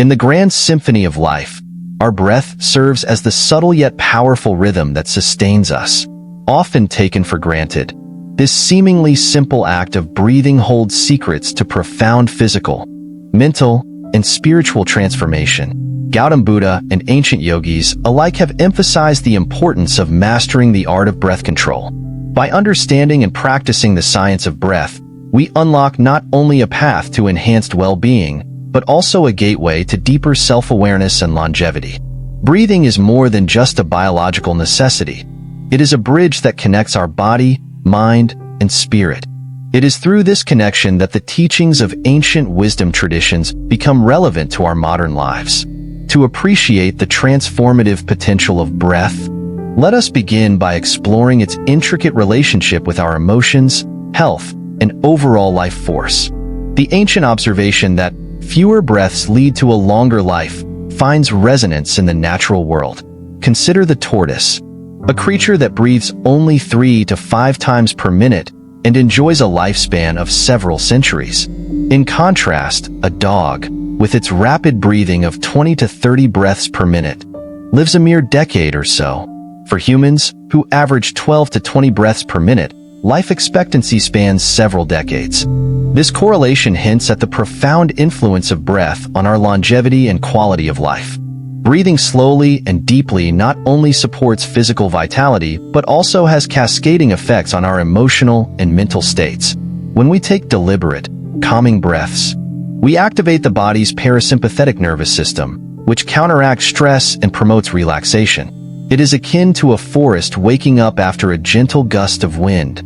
In the grand symphony of life, our breath serves as the subtle yet powerful rhythm that sustains us, often taken for granted. This seemingly simple act of breathing holds secrets to profound physical, mental, and spiritual transformation. Gautam Buddha and ancient yogis alike have emphasized the importance of mastering the art of breath control. By understanding and practicing the science of breath, we unlock not only a path to enhanced well-being, but also a gateway to deeper self-awareness and longevity. Breathing is more than just a biological necessity. It is a bridge that connects our body, mind, and spirit. It is through this connection that the teachings of ancient wisdom traditions become relevant to our modern lives. To appreciate the transformative potential of breath, let us begin by exploring its intricate relationship with our emotions, health, and overall life force. The ancient observation that fewer breaths lead to a longer life finds resonance in the natural world. Consider the tortoise, a creature that breathes only 3 to 5 times per minute and enjoys a lifespan of several centuries. In contrast, a dog, with its rapid breathing of 20 to 30 breaths per minute, lives a mere decade or so. For humans, who average 12 to 20 breaths per minute, life expectancy spans several decades. This correlation hints at the profound influence of breath on our longevity and quality of life. Breathing slowly and deeply not only supports physical vitality, but also has cascading effects on our emotional and mental states. When we take deliberate, calming breaths, we activate the body's parasympathetic nervous system, which counteracts stress and promotes relaxation. It is akin to a forest waking up after a gentle gust of wind.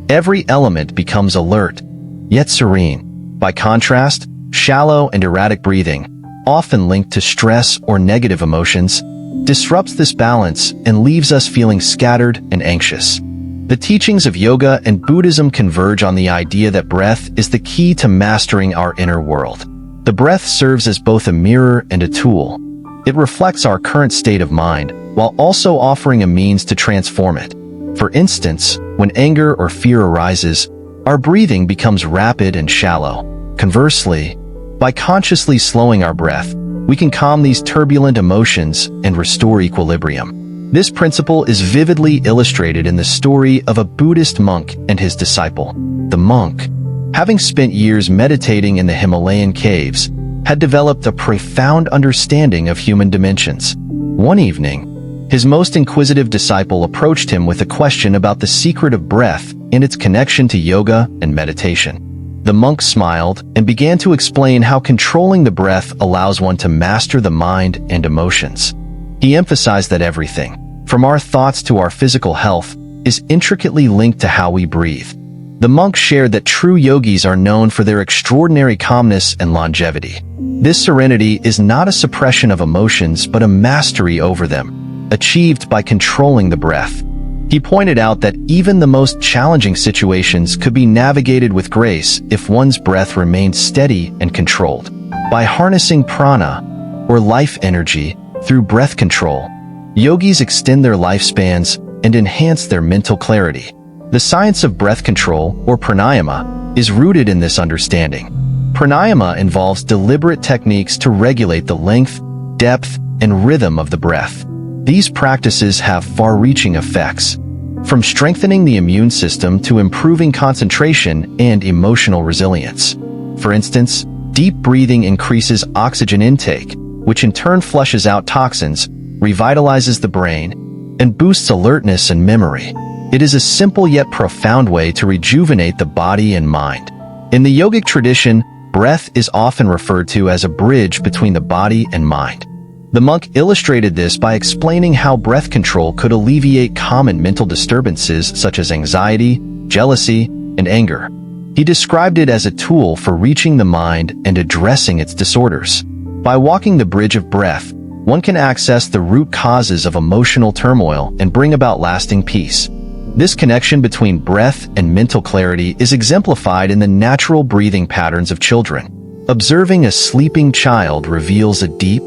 Every element becomes alert, yet serene. By contrast, shallow and erratic breathing, often linked to stress or negative emotions, disrupts this balance and leaves us feeling scattered and anxious. The teachings of yoga and Buddhism converge on the idea that breath is the key to mastering our inner world. The breath serves as both a mirror and a tool. It reflects our current state of mind, while also offering a means to transform it. For instance, when anger or fear arises, our breathing becomes rapid and shallow. Conversely, by consciously slowing our breath, we can calm these turbulent emotions and restore equilibrium. This principle is vividly illustrated in the story of a Buddhist monk and his disciple. The monk, having spent years meditating in the Himalayan caves, had developed a profound understanding of human dimensions. One evening, his most inquisitive disciple approached him with a question about the secret of breath and its connection to yoga and meditation. The monk smiled and began to explain how controlling the breath allows one to master the mind and emotions. He emphasized that everything, from our thoughts to our physical health, is intricately linked to how we breathe. The monk shared that true yogis are known for their extraordinary calmness and longevity. This serenity is not a suppression of emotions but a mastery over them, achieved by controlling the breath. He pointed out that even the most challenging situations could be navigated with grace if one's breath remained steady and controlled. By harnessing prana, or life energy, through breath control, yogis extend their lifespans and enhance their mental clarity. The science of breath control, or pranayama, is rooted in this understanding. Pranayama involves deliberate techniques to regulate the length, depth, and rhythm of the breath. These practices have far-reaching effects, from strengthening the immune system to improving concentration and emotional resilience. For instance, deep breathing increases oxygen intake, which in turn flushes out toxins, revitalizes the brain, and boosts alertness and memory. It is a simple yet profound way to rejuvenate the body and mind. In the yogic tradition, breath is often referred to as a bridge between the body and mind. The monk illustrated this by explaining how breath control could alleviate common mental disturbances such as anxiety, jealousy, and anger. He described it as a tool for reaching the mind and addressing its disorders. By walking the bridge of breath, one can access the root causes of emotional turmoil and bring about lasting peace. This connection between breath and mental clarity is exemplified in the natural breathing patterns of children. Observing a sleeping child reveals a deep,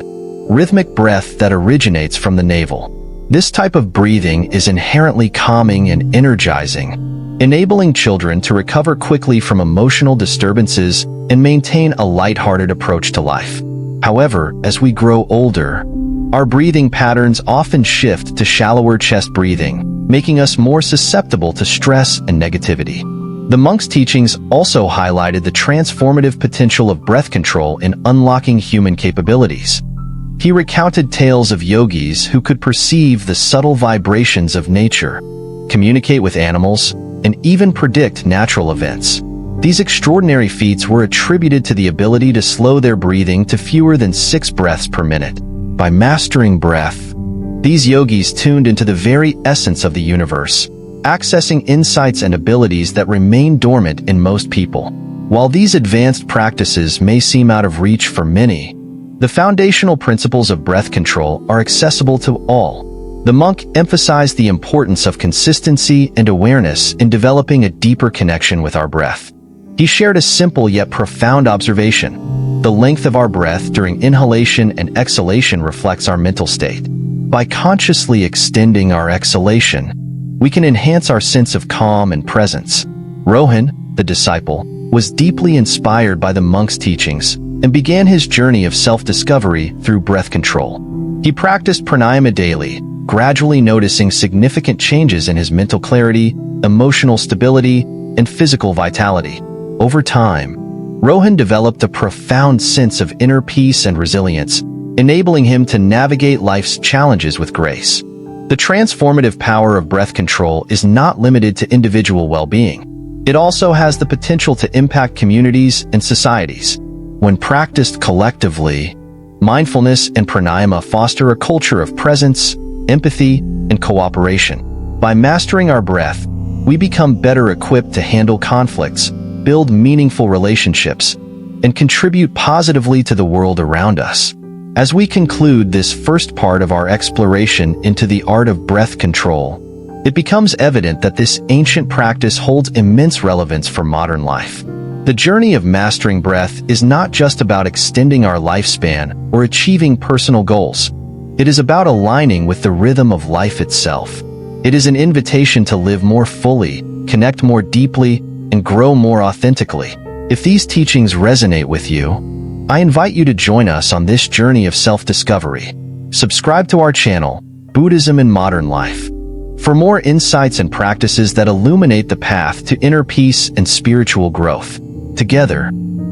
rhythmic breath that originates from the navel. This type of breathing is inherently calming and energizing, enabling children to recover quickly from emotional disturbances and maintain a lighthearted approach to life. However, as we grow older, our breathing patterns often shift to shallower chest breathing, making us more susceptible to stress and negativity. The monk's teachings also highlighted the transformative potential of breath control in unlocking human capabilities. He recounted tales of yogis who could perceive the subtle vibrations of nature, communicate with animals, and even predict natural events. These extraordinary feats were attributed to the ability to slow their breathing to fewer than 6 breaths per minute. By mastering breath, these yogis tuned into the very essence of the universe, accessing insights and abilities that remain dormant in most people. While these advanced practices may seem out of reach for many, the foundational principles of breath control are accessible to all. The monk emphasized the importance of consistency and awareness in developing a deeper connection with our breath. He shared a simple yet profound observation. The length of our breath during inhalation and exhalation reflects our mental state. By consciously extending our exhalation, we can enhance our sense of calm and presence. Rohan, the disciple, was deeply inspired by the monk's teachings and began his journey of self-discovery through breath control. He practiced pranayama daily, gradually noticing significant changes in his mental clarity, emotional stability, and physical vitality. Over time, Rohan developed a profound sense of inner peace and resilience, enabling him to navigate life's challenges with grace. The transformative power of breath control is not limited to individual well-being. It also has the potential to impact communities and societies. When practiced collectively, mindfulness and pranayama foster a culture of presence, empathy, and cooperation. By mastering our breath, we become better equipped to handle conflicts, build meaningful relationships, and contribute positively to the world around us. As we conclude this first part of our exploration into the art of breath control, it becomes evident that this ancient practice holds immense relevance for modern life. The journey of mastering breath is not just about extending our lifespan or achieving personal goals. It is about aligning with the rhythm of life itself. It is an invitation to live more fully, connect more deeply, and grow more authentically. If these teachings resonate with you, I invite you to join us on this journey of self-discovery. Subscribe to our channel, Buddhism in Modern Life, for more insights and practices that illuminate the path to inner peace and spiritual growth. Together,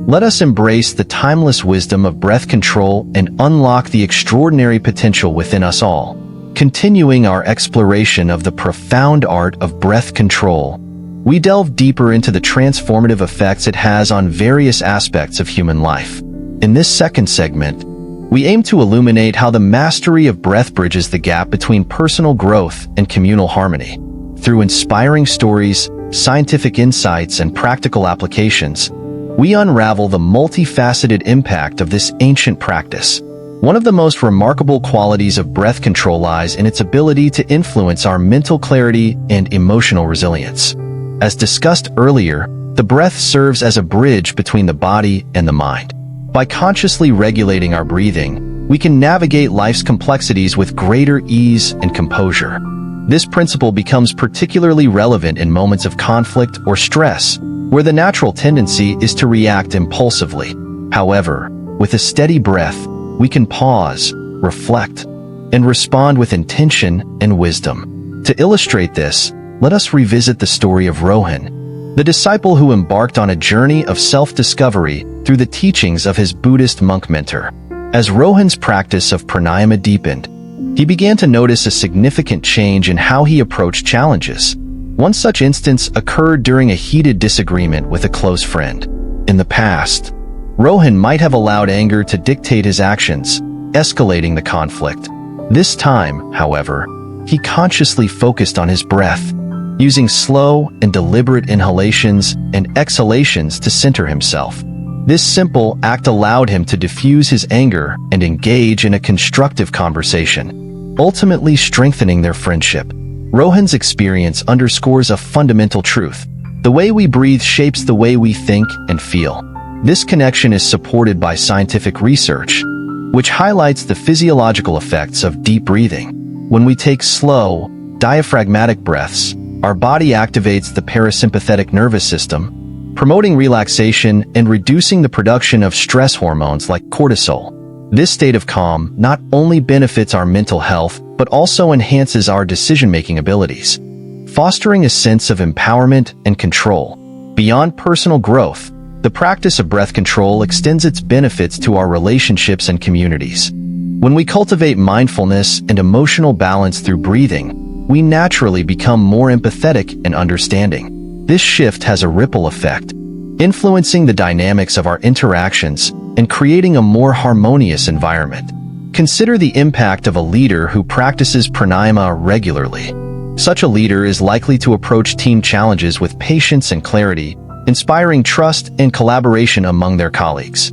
let us embrace the timeless wisdom of breath control and unlock the extraordinary potential within us all. Continuing our exploration of the profound art of breath control, we delve deeper into the transformative effects it has on various aspects of human life. In this second segment, we aim to illuminate how the mastery of breath bridges the gap between personal growth and communal harmony. Through inspiring stories, scientific insights, and practical applications, we unravel the multifaceted impact of this ancient practice. One of the most remarkable qualities of breath control lies in its ability to influence our mental clarity and emotional resilience. As discussed earlier, the breath serves as a bridge between the body and the mind. By consciously regulating our breathing, we can navigate life's complexities with greater ease and composure. This principle becomes particularly relevant in moments of conflict or stress, where the natural tendency is to react impulsively. However, with a steady breath, we can pause, reflect, and respond with intention and wisdom. To illustrate this, let us revisit the story of Rohan, the disciple who embarked on a journey of self-discovery through the teachings of his Buddhist monk mentor. As Rohan's practice of pranayama deepened, he began to notice a significant change in how he approached challenges. One such instance occurred during a heated disagreement with a close friend. In the past, Rohan might have allowed anger to dictate his actions, escalating the conflict. This time, however, he consciously focused on his breath, using slow and deliberate inhalations and exhalations to center himself. This simple act allowed him to diffuse his anger and engage in a constructive conversation, ultimately strengthening their friendship. Rohan's experience underscores a fundamental truth. The way we breathe shapes the way we think and feel. This connection is supported by scientific research, which highlights the physiological effects of deep breathing. When we take slow, diaphragmatic breaths, our body activates the parasympathetic nervous system, promoting relaxation and reducing the production of stress hormones like cortisol. This state of calm not only benefits our mental health, but also enhances our decision-making abilities, fostering a sense of empowerment and control. Beyond personal growth, the practice of breath control extends its benefits to our relationships and communities. When we cultivate mindfulness and emotional balance through breathing, we naturally become more empathetic and understanding. This shift has a ripple effect, influencing the dynamics of our interactions and creating a more harmonious environment. Consider the impact of a leader who practices pranayama regularly. Such a leader is likely to approach team challenges with patience and clarity, inspiring trust and collaboration among their colleagues.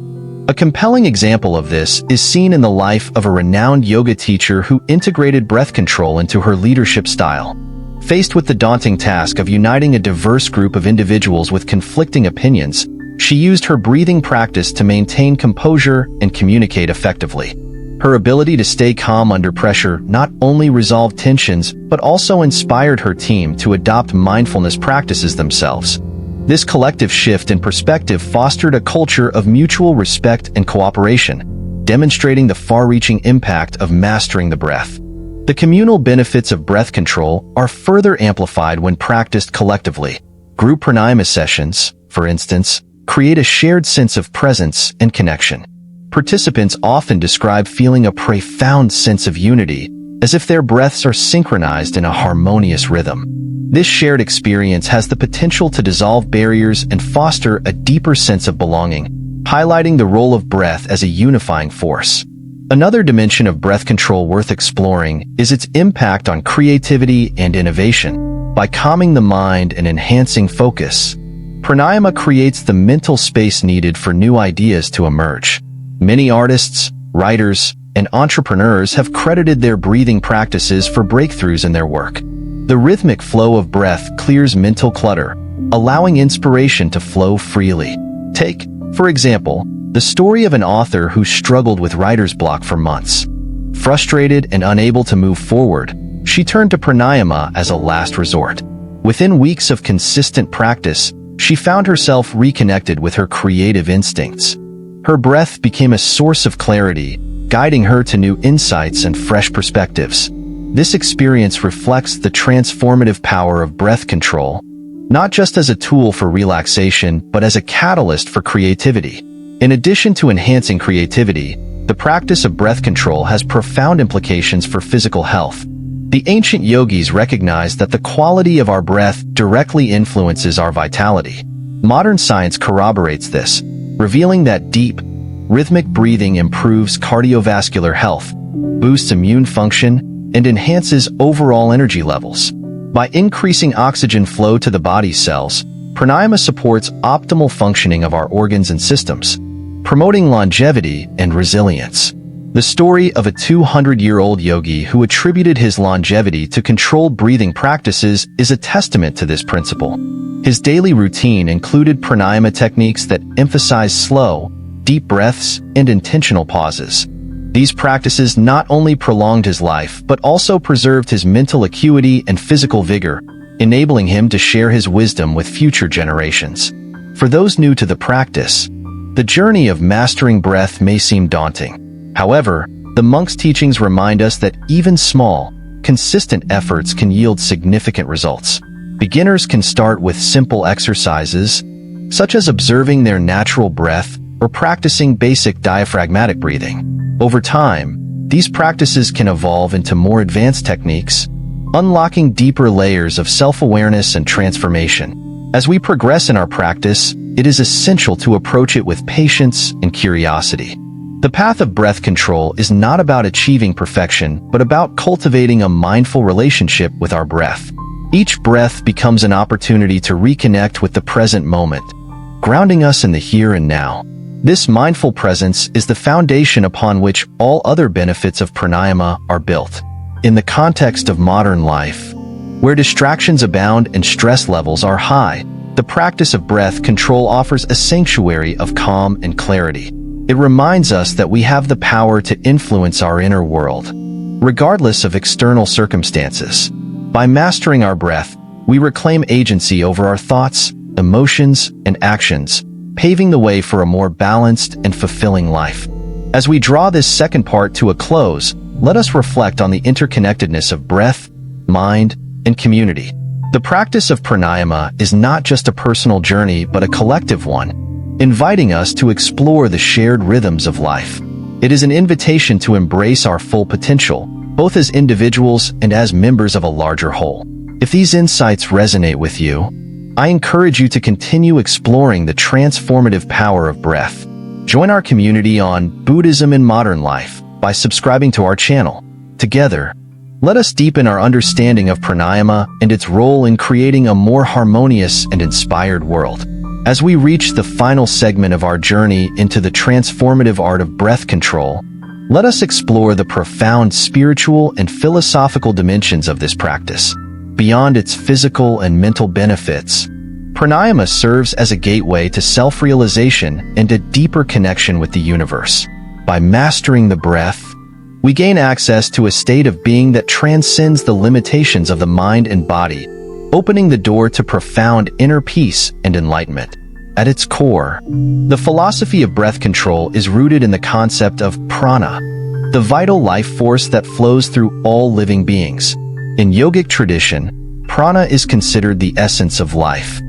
A compelling example of this is seen in the life of a renowned yoga teacher who integrated breath control into her leadership style. Faced with the daunting task of uniting a diverse group of individuals with conflicting opinions, she used her breathing practice to maintain composure and communicate effectively. Her ability to stay calm under pressure not only resolved tensions, but also inspired her team to adopt mindfulness practices themselves. This collective shift in perspective fostered a culture of mutual respect and cooperation, demonstrating the far-reaching impact of mastering the breath. The communal benefits of breath control are further amplified when practiced collectively. Group pranayama sessions, for instance, create a shared sense of presence and connection. Participants often describe feeling a profound sense of unity, as if their breaths are synchronized in a harmonious rhythm. This shared experience has the potential to dissolve barriers and foster a deeper sense of belonging, highlighting the role of breath as a unifying force. Another dimension of breath control worth exploring is its impact on creativity and innovation. By calming the mind and enhancing focus, pranayama creates the mental space needed for new ideas to emerge. Many artists, writers, and entrepreneurs have credited their breathing practices for breakthroughs in their work. The rhythmic flow of breath clears mental clutter, allowing inspiration to flow freely. Take, for example, the story of an author who struggled with writer's block for months. Frustrated and unable to move forward, she turned to pranayama as a last resort. Within weeks of consistent practice, she found herself reconnected with her creative instincts. Her breath became a source of clarity, guiding her to new insights and fresh perspectives. This experience reflects the transformative power of breath control, not just as a tool for relaxation, but as a catalyst for creativity. In addition to enhancing creativity, the practice of breath control has profound implications for physical health. The ancient yogis recognized that the quality of our breath directly influences our vitality. Modern science corroborates this, revealing that deep, rhythmic breathing improves cardiovascular health, boosts immune function, and enhances overall energy levels. By increasing oxygen flow to the body's cells, pranayama supports optimal functioning of our organs and systems, promoting longevity and resilience. The story of a 200-year-old yogi who attributed his longevity to controlled breathing practices is a testament to this principle. His daily routine included pranayama techniques that emphasize slow, deep breaths and intentional pauses. These practices not only prolonged his life, but also preserved his mental acuity and physical vigor, enabling him to share his wisdom with future generations. For those new to the practice, the journey of mastering breath may seem daunting. However, the monk's teachings remind us that even small, consistent efforts can yield significant results. Beginners can start with simple exercises, such as observing their natural breath or practicing basic diaphragmatic breathing. Over time, these practices can evolve into more advanced techniques, unlocking deeper layers of self-awareness and transformation. As we progress in our practice, it is essential to approach it with patience and curiosity. The path of breath control is not about achieving perfection, but about cultivating a mindful relationship with our breath. Each breath becomes an opportunity to reconnect with the present moment, grounding us in the here and now. This mindful presence is the foundation upon which all other benefits of pranayama are built. In the context of modern life, where distractions abound and stress levels are high, the practice of breath control offers a sanctuary of calm and clarity. It reminds us that we have the power to influence our inner world, regardless of external circumstances. By mastering our breath, we reclaim agency over our thoughts, emotions, and actions, paving the way for a more balanced and fulfilling life. As we draw this second part to a close, let us reflect on the interconnectedness of breath, mind, and community. The practice of pranayama is not just a personal journey but a collective one, inviting us to explore the shared rhythms of life. It is an invitation to embrace our full potential, both as individuals and as members of a larger whole. If these insights resonate with you, I encourage you to continue exploring the transformative power of breath. Join our community on Buddhism in Modern Life by subscribing to our channel. Together, let us deepen our understanding of pranayama and its role in creating a more harmonious and inspired world. As we reach the final segment of our journey into the transformative art of breath control, let us explore the profound spiritual and philosophical dimensions of this practice. Beyond its physical and mental benefits, pranayama serves as a gateway to self-realization and a deeper connection with the universe. By mastering the breath, we gain access to a state of being that transcends the limitations of the mind and body, opening the door to profound inner peace and enlightenment. At its core, the philosophy of breath control is rooted in the concept of prana, the vital life force that flows through all living beings. In yogic tradition, prana is considered the essence of life,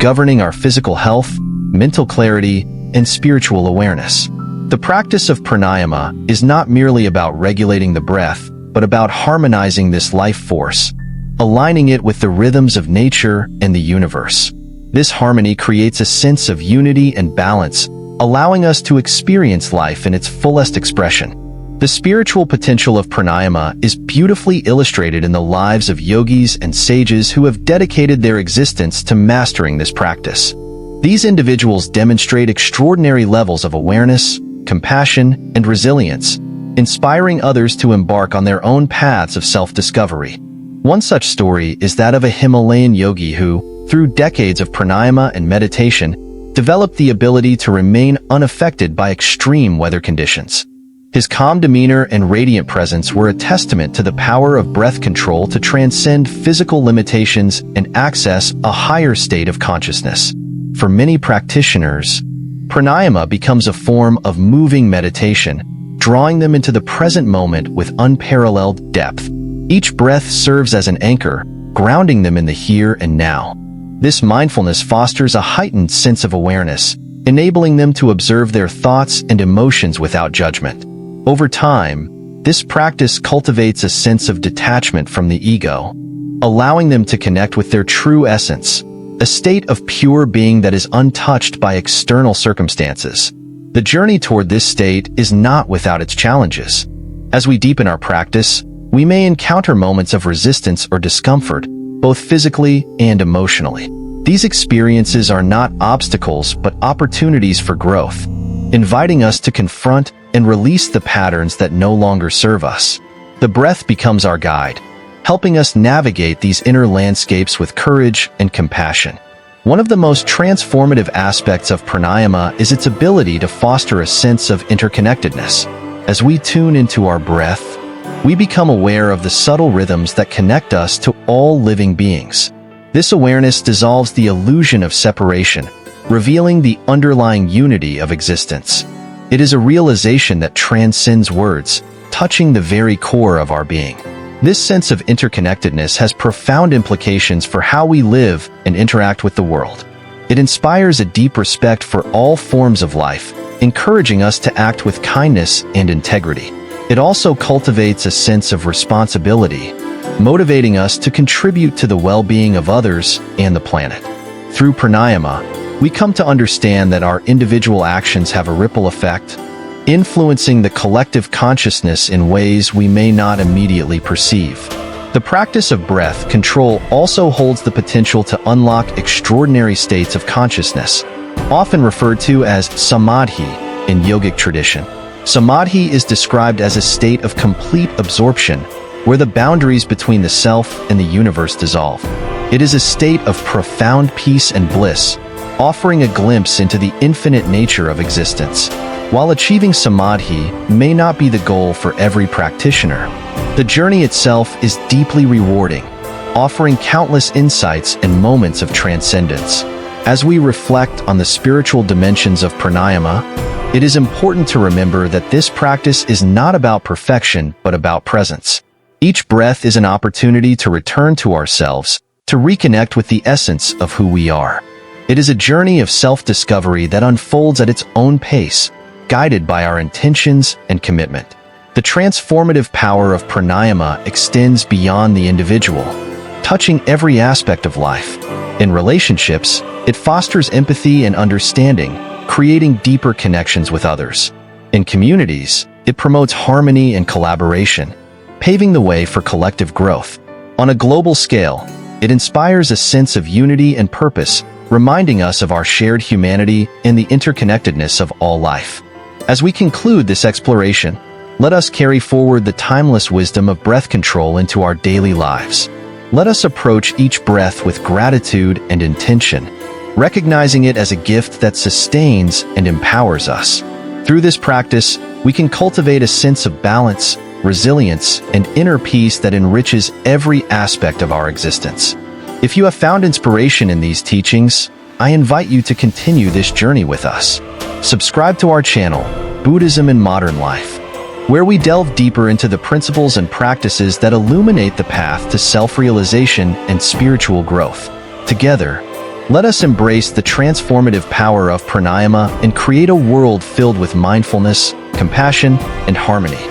governing our physical health, mental clarity, and spiritual awareness. The practice of pranayama is not merely about regulating the breath, but about harmonizing this life force, aligning it with the rhythms of nature and the universe. This harmony creates a sense of unity and balance, allowing us to experience life in its fullest expression. The spiritual potential of pranayama is beautifully illustrated in the lives of yogis and sages who have dedicated their existence to mastering this practice. These individuals demonstrate extraordinary levels of awareness, compassion, and resilience, inspiring others to embark on their own paths of self-discovery. One such story is that of a Himalayan yogi who, through decades of pranayama and meditation, developed the ability to remain unaffected by extreme weather conditions. His calm demeanor and radiant presence were a testament to the power of breath control to transcend physical limitations and access a higher state of consciousness. For many practitioners, pranayama becomes a form of moving meditation, drawing them into the present moment with unparalleled depth. Each breath serves as an anchor, grounding them in the here and now. This mindfulness fosters a heightened sense of awareness, enabling them to observe their thoughts and emotions without judgment. Over time, this practice cultivates a sense of detachment from the ego, allowing them to connect with their true essence, a state of pure being that is untouched by external circumstances. The journey toward this state is not without its challenges. As we deepen our practice, we may encounter moments of resistance or discomfort, both physically and emotionally. These experiences are not obstacles but opportunities for growth, inviting us to confront and release the patterns that no longer serve us. The breath becomes our guide, helping us navigate these inner landscapes with courage and compassion. One of the most transformative aspects of pranayama is its ability to foster a sense of interconnectedness. As we tune into our breath, we become aware of the subtle rhythms that connect us to all living beings. This awareness dissolves the illusion of separation, revealing the underlying unity of existence. It is a realization that transcends words, touching the very core of our being. This sense of interconnectedness has profound implications for how we live and interact with the world. It inspires a deep respect for all forms of life, encouraging us to act with kindness and integrity. It also cultivates a sense of responsibility, motivating us to contribute to the well-being of others and the planet. Through pranayama, we come to understand that our individual actions have a ripple effect, influencing the collective consciousness in ways we may not immediately perceive. The practice of breath control also holds the potential to unlock extraordinary states of consciousness, often referred to as samadhi in yogic tradition. Samadhi is described as a state of complete absorption, where the boundaries between the self and the universe dissolve. It is a state of profound peace and bliss, offering a glimpse into the infinite nature of existence. While achieving samadhi may not be the goal for every practitioner, the journey itself is deeply rewarding, offering countless insights and moments of transcendence. As we reflect on the spiritual dimensions of pranayama, it is important to remember that this practice is not about perfection, but about presence. Each breath is an opportunity to return to ourselves, to reconnect with the essence of who we are. It is a journey of self-discovery that unfolds at its own pace, guided by our intentions and commitment. The transformative power of pranayama extends beyond the individual, touching every aspect of life. In relationships, it fosters empathy and understanding, creating deeper connections with others. In communities, it promotes harmony and collaboration, paving the way for collective growth. On a global scale, it inspires a sense of unity and purpose, reminding us of our shared humanity and the interconnectedness of all life. As we conclude this exploration, let us carry forward the timeless wisdom of breath control into our daily lives. Let us approach each breath with gratitude and intention, recognizing it as a gift that sustains and empowers us. Through this practice, we can cultivate a sense of balance, resilience, and inner peace that enriches every aspect of our existence. If you have found inspiration in these teachings, I invite you to continue this journey with us. Subscribe to our channel, Buddhism in Modern Life, where we delve deeper into the principles and practices that illuminate the path to self-realization and spiritual growth. Together, let us embrace the transformative power of pranayama and create a world filled with mindfulness, compassion, and harmony.